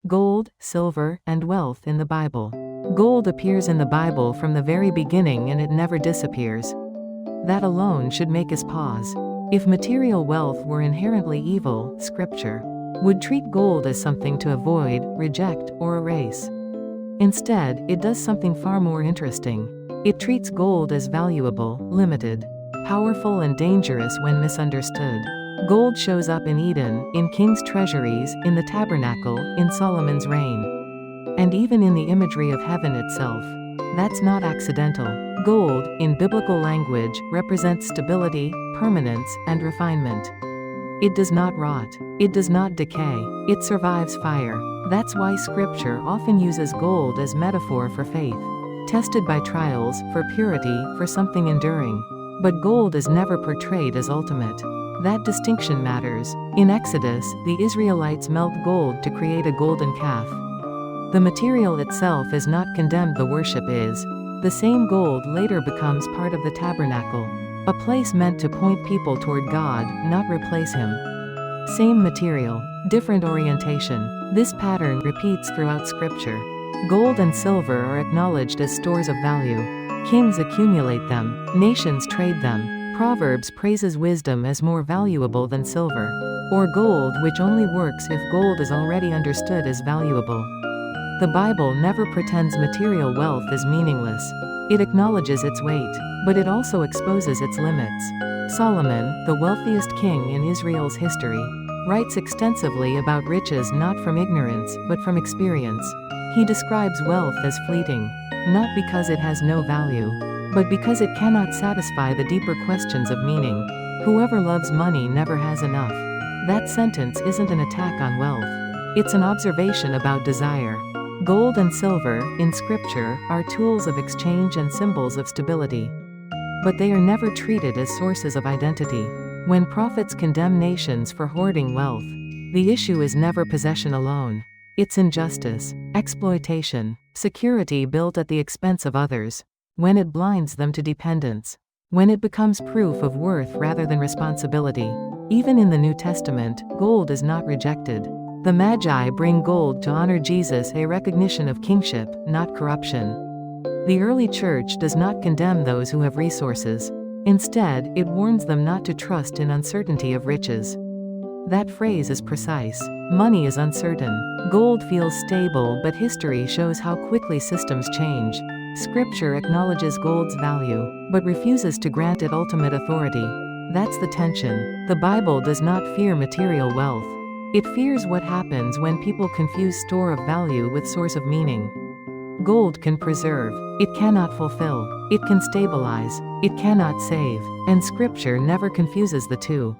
Gold, silver, and wealth in the Bible. Gold appears in the Bible from the very beginning and it never disappears. That alone should make us pause. If material wealth were inherently evil, Scripture would treat gold as something to avoid, reject, or erase. Instead, it does something far more interesting. It treats gold as valuable, limited, powerful and dangerous when misunderstood. Gold shows up in Eden, in king's treasuries, in the tabernacle, in Solomon's reign, and even in the imagery of heaven itself. That's not accidental. Gold, in biblical language, represents stability, permanence, and refinement. It does not rot. It does not decay. It survives fire. That's why Scripture often uses gold as metaphor for faith. Tested by trials, for purity, for something enduring. But gold is never portrayed as ultimate. That distinction matters. In Exodus, the Israelites melt gold to create a golden calf. The material itself is not condemned, the worship is. The same gold later becomes part of the tabernacle, a place meant to point people toward God, not replace Him. Same material, different orientation. This pattern repeats throughout Scripture. Gold and silver are acknowledged as stores of value. Kings accumulate them, nations trade them. Proverbs praises wisdom as more valuable than silver, or gold, which only works if gold is already understood as valuable. The Bible never pretends material wealth is meaningless. It acknowledges its weight, but it also exposes its limits. Solomon, the wealthiest king in Israel's history, writes extensively about riches not from ignorance, but from experience. He describes wealth as fleeting, not because it has no value, but because it cannot satisfy the deeper questions of meaning. Whoever loves money never has enough. That sentence isn't an attack on wealth. It's an observation about desire. Gold and silver, in Scripture, are tools of exchange and symbols of stability. But they are never treated as sources of identity. When prophets condemn nations for hoarding wealth, the issue is never possession alone. It's injustice, exploitation, security built at the expense of others. When it blinds them to dependence. When it becomes proof of worth rather than responsibility. Even in the New Testament, gold is not rejected. The Magi bring gold to honor Jesus, a recognition of kingship, not corruption. The early church does not condemn those who have resources. Instead, it warns them not to trust in uncertainty of riches. That phrase is precise. Money is uncertain. Gold feels stable, but history shows how quickly systems change. Scripture acknowledges gold's value, but refuses to grant it ultimate authority. That's the tension. The Bible does not fear material wealth. It fears what happens when people confuse store of value with source of meaning. Gold can preserve. It cannot fulfill. It can stabilize. It cannot save. And Scripture never confuses the two.